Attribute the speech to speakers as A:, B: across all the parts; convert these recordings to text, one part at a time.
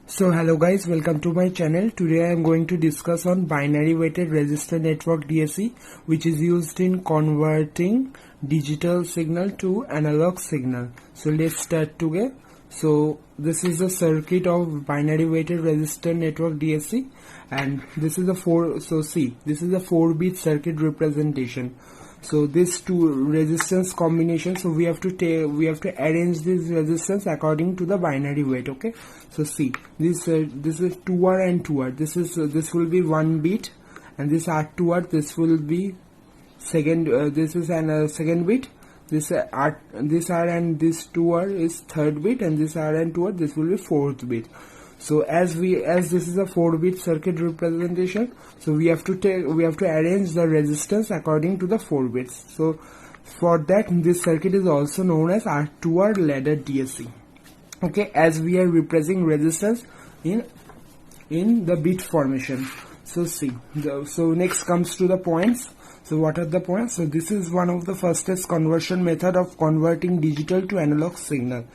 A: So hello guys, welcome to my channel. Today I am going to discuss on binary weighted resistor network DAC, which is used in converting digital signal to analog signal. So let's start together. So this is the circuit of binary weighted resistor network DAC, and this is a 4-bit circuit representation. So this two resistance combination, so we have to arrange this resistance according to the binary weight. Okay, so see, this is 2R and 2R. This will be 1 bit, and this R2R, this will be second. This is an second bit. This R and this 2R is third bit, and this R and 2R, this will be fourth bit. So as this is a 4-bit circuit representation, so we have to arrange the resistance according to the 4 bits. So for that, this circuit is also known as R2R ladder DAC. Okay, as we are representing resistance in the bit formation. So see, so next comes to the points. So what are the points? So this is one of the fastest conversion method of converting digital to analog signal.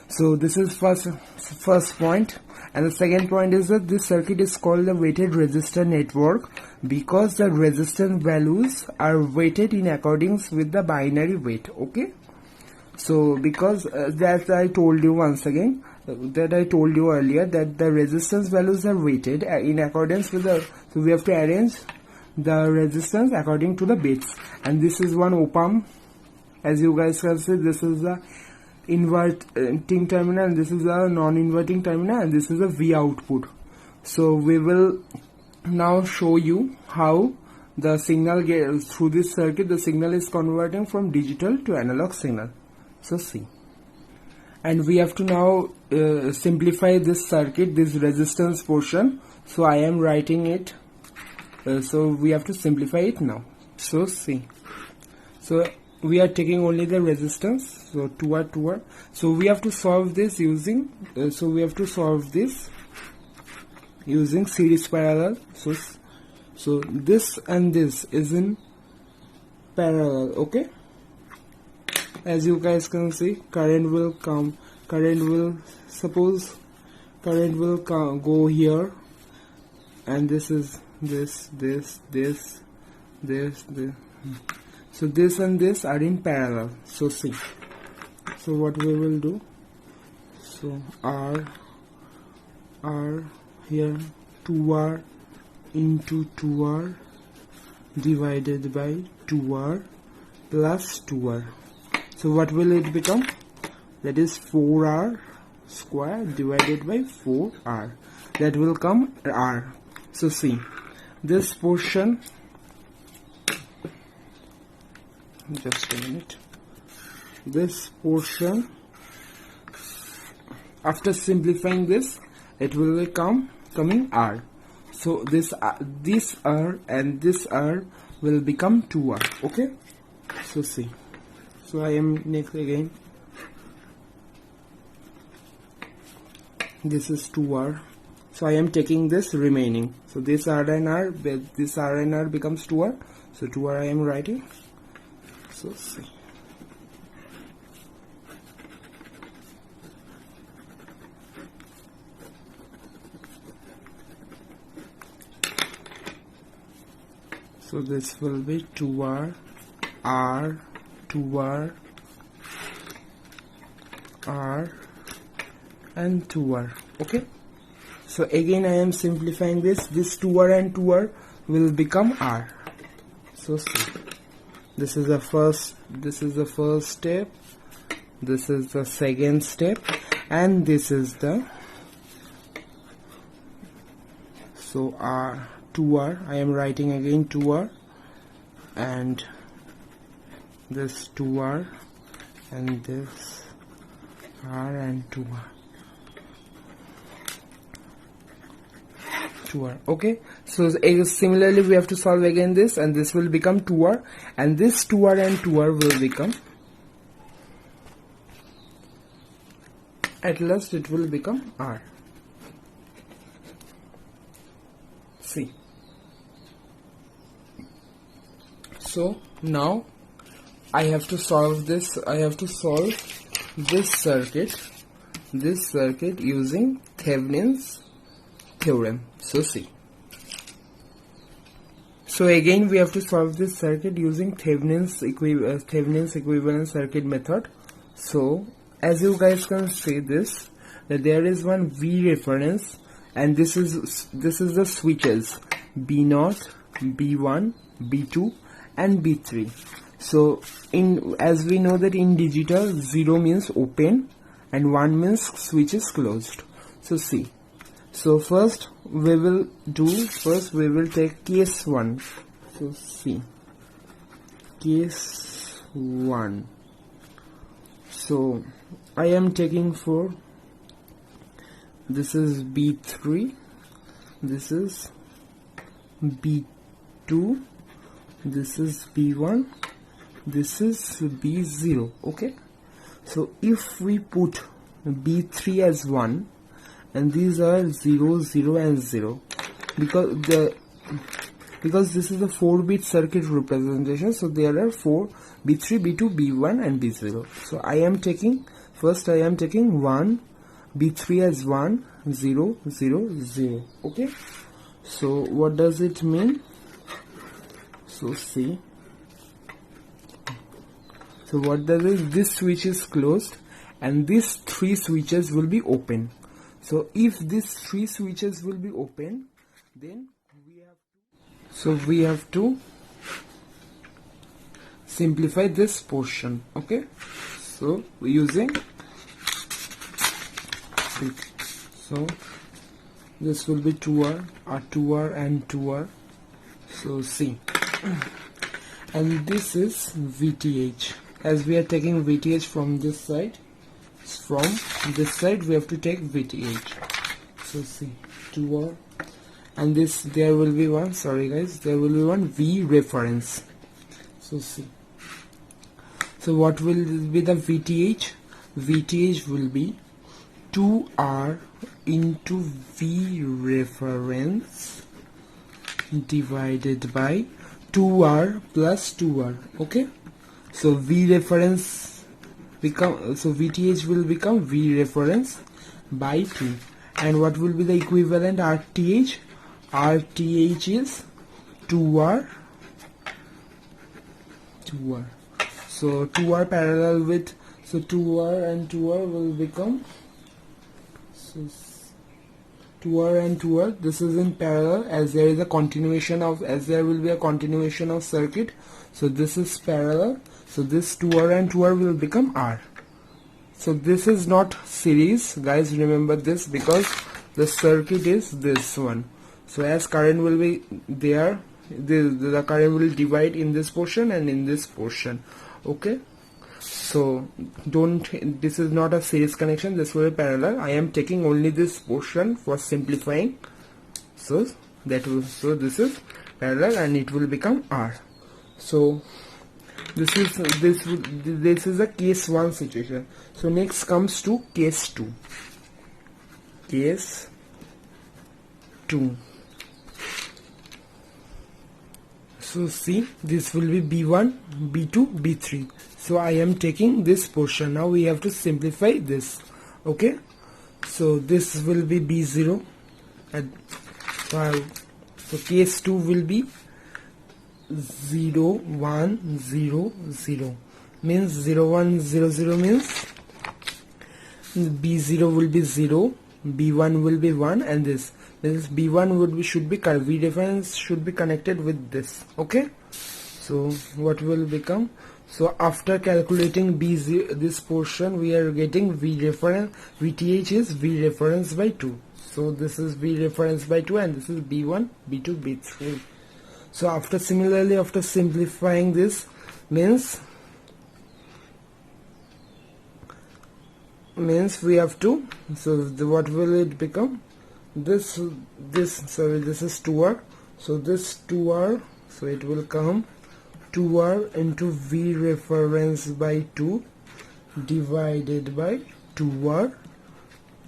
A: So this is first point. And the second point is that this circuit is called the weighted resistor network because the resistance values are weighted in accordance with the binary weight. Okay, so because that I told you once again, that I told you earlier, that the resistance values are weighted in accordance with the, so we have to arrange the resistance according to the bits. And this is one op-amp, as you guys can see. This is the inverting terminal, and this is a non-inverting terminal, and this is a V output. So we will now show you how the signal through this circuit, the signal is converting from digital to analog signal. So see, and we have to now simplify this circuit, this resistance portion. So I am writing it, so we have to simplify it now. So see, so we are taking only the resistance, so 2R. So we have to solve this using using series parallel. So this and this is in parallel. Okay, as you guys can see, current will go here, and this is this. So this and this are in parallel. So see, so what we will do, so R here, 2R into 2R divided by 2R plus 2R. So what will it become? That is 4R square divided by 4R. That will come R. So see, this portion, just a minute, this portion, after simplifying this, it will become coming R. So this R and this R will become 2R. Okay, so see, so I am next again, this is 2R. So I am taking this remaining, so this R and R becomes 2R. So 2R I am writing. So see, so this will be 2R, R, 2R, R, and 2R. Okay, so again I am simplifying this 2R and 2R will become R. So see, this is the first step, this is the second step, and this is the, so R, 2R, I am writing again 2R, and this 2R, and this R and 2R. Okay, so similarly we have to solve again this, and this will become 2R, and this 2R and 2R will become, at last it will become R. See, so now I have to solve this, this circuit using Thevenin's theorem. So see. So again we have to solve this circuit using Thevenin's equivalent circuit method. So as you guys can see this, that there is one V reference, and this is the switches B0, B1, B2 and B3. So as we know that in digital 0 means open and 1 means switch is closed. So see. So first we will take case 1. So see, case 1. So I am taking for, this is B3, this is B2, this is B1, this is B0. Okay, so if we put B3 as 1 and these are 0, 0 and 0, because this is a 4-bit circuit representation, so there are 4 B3, B2, B1 and B0. So I am taking 1, B3 as 1, 0, 0, 0. Okay, so what does it mean? So see, so what does it, this switch is closed and these 3 switches will be open. So if these 3 switches will be open, then we have to simplify this portion. Okay, so using, so this will be 2R, 2R and 2R. So see, and this is VTH. As we are taking VTH from this side, we have to take VTH. So see, 2R, and this, there will be one, sorry guys, there will be one V reference. So see, so what will be the VTH? VTH will be 2R into V reference divided by 2R plus 2R. Okay, so V reference become, so VTH will become V reference by 2. And what will be the equivalent RTH? RTH is 2R. So 2R parallel with, so 2R and 2R will become, so 2R and 2R, this is in parallel, as there is a continuation of, as there will be a continuation of circuit. So this is parallel, so this 2R and 2R will become R. So this is not series, guys, remember this, because the circuit is this one. So as current will be there, the current will divide in this portion and in this portion. Okay, so don't, this is not a series connection, this will be parallel. I am taking only this portion for simplifying. So that will, so this is parallel and it will become R. So this is a case 1 situation. So next comes to case 2. Case 2. So see, this will be B1, B2, B3. So I am taking this portion. Now we have to simplify this. Okay, so this will be B0 and so case 2 will be 0, 1, 0, 0. Means 0, 1, 0, 0 means B0 will be 0, B1 will be 1, and this B1 would be, should be, V reference should be connected with this. Okay, so what will become, so after calculating B0, this portion, we are getting V reference, VTH is V reference by 2. So this is V reference by 2 and this is B1, B2, B3. So after, similarly after simplifying this, means we have to, so what will it become? This sorry, this is 2R, so this 2R, so it will come 2R into V reference by 2 divided by 2R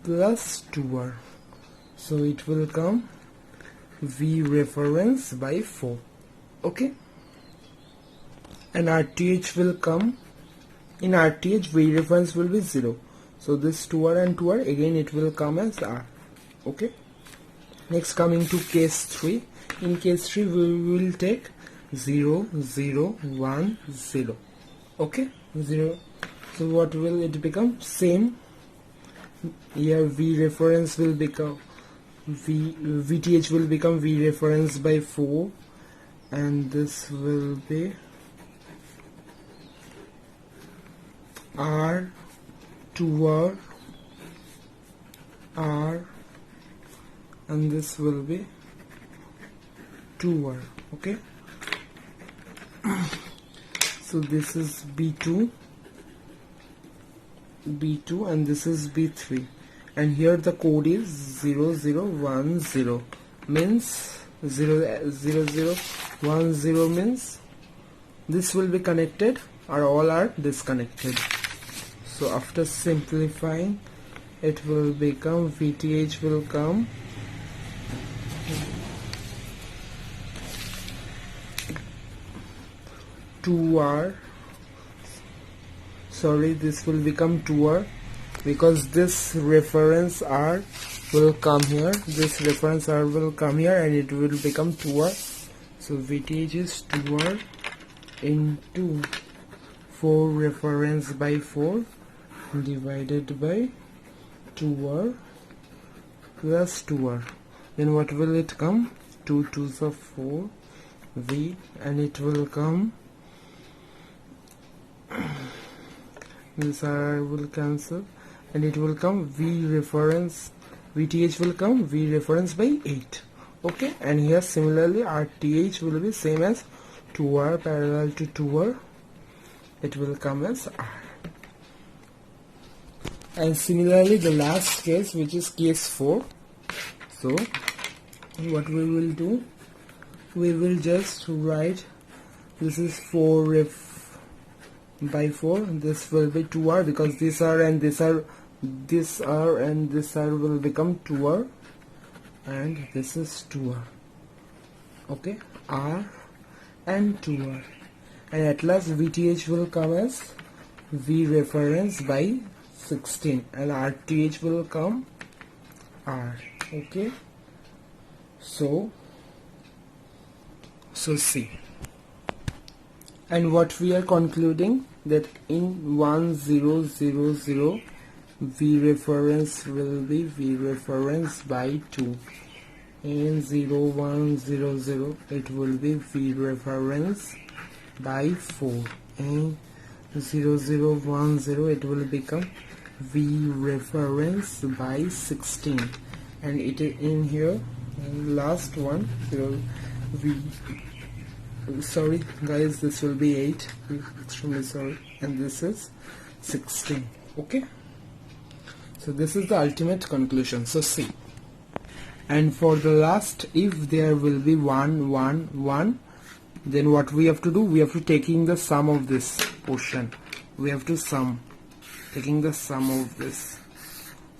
A: plus 2R, so it will come V reference by 4. Okay, and RTH will come, in RTH V reference will be 0, so this 2R and 2R, again it will come as R. Okay, next coming to case 3. In case 3 we will take 0 0 1 0. Okay, 0. So what will it become? Same. Here V reference will become VTH will become V reference by 4, and this will be R 2R R, and this will be 2R. Okay, so this is B2 and this is B3, and here the code is 0010, means 0010 means this will be connected or all are disconnected. So after simplifying, it will become VTH will come this will become 2R, because this reference R will come here, this reference R will come here, and it will become 2R. So VTH is 2R into 4 reference by 4 divided by 2R plus 2R. Then what will it come? 2 2s of 4 V, and it will come, this R will cancel, and it will come V reference, VTH will come V reference by 8. Okay, and here similarly RTH will be same as 2R parallel to 2R, it will come as R. And similarly the last case, which is case 4. So what we will do, we will just write, this is 4 ref by 4, this will be 2R, because this R and this R and this R will become 2R, and this is 2R. Okay, R and 2R, and at last VTH will come as V reference by 16, and RTH will come R. Okay, so see, and what we are concluding, that in 1000 V reference will be V reference by 2, in 0100 it will be V reference by 4, and 0010 it will become V reference by 16, and it is in here, and last one sorry guys, this will be 8, extremely sorry, and this is 16. Okay, so this is the ultimate conclusion. So see, and for the last, if there will be 1 1 1, then what we have to do, we have to taking the sum of this portion, we have to sum, taking the sum of this.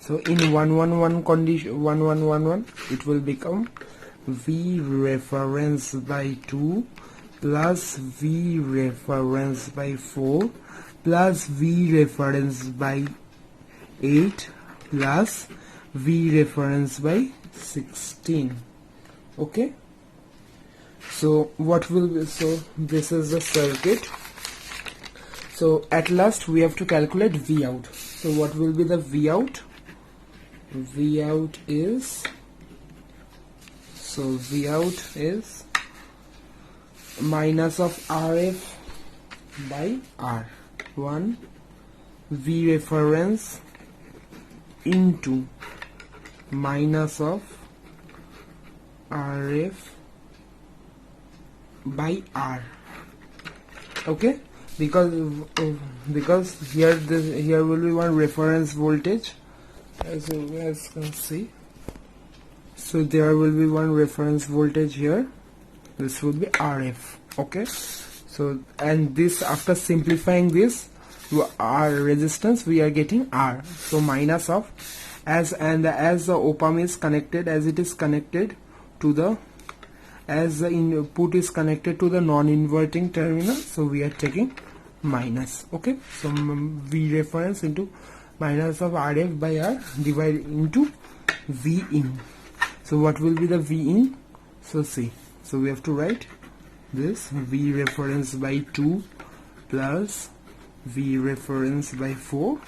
A: So in 111 condition, 1111, it will become V reference by 2 plus V reference by 4 plus V reference by 8 plus V reference by 16. Okay, so what will be, so this is the circuit. So at last we have to calculate V out. So what will be the V out? V out is, so V out is minus of RF by R1 V reference into minus of RF by R. Okay, because here will be one reference voltage, as you guys can see. So there will be one reference voltage here, this would be RF. Okay, so and this, after simplifying this R resistance, we are getting R. So minus of, as the op-amp is connected, as it is connected to the, as the input is connected to the non-inverting terminal, so we are taking minus. Okay, so V reference into minus of RF by R divided into V in. So what will be the V in? So see, so we have to write this V reference by 2 plus V reference by 4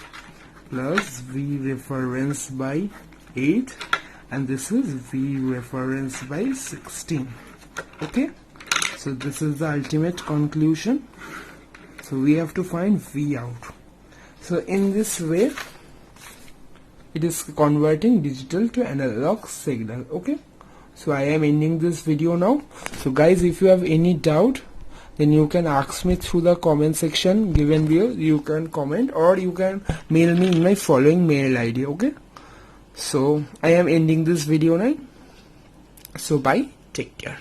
A: plus V reference by 8, and this is V reference by 16. Okay, so this is the ultimate conclusion. So we have to find V out. So in this way it is converting digital to analog signal. Okay, so I am ending this video now. So guys, if you have any doubt, then you can ask me through the comment section given below. You can comment or you can mail me in my following mail ID. Okay, so I am ending this video now. So bye, take care.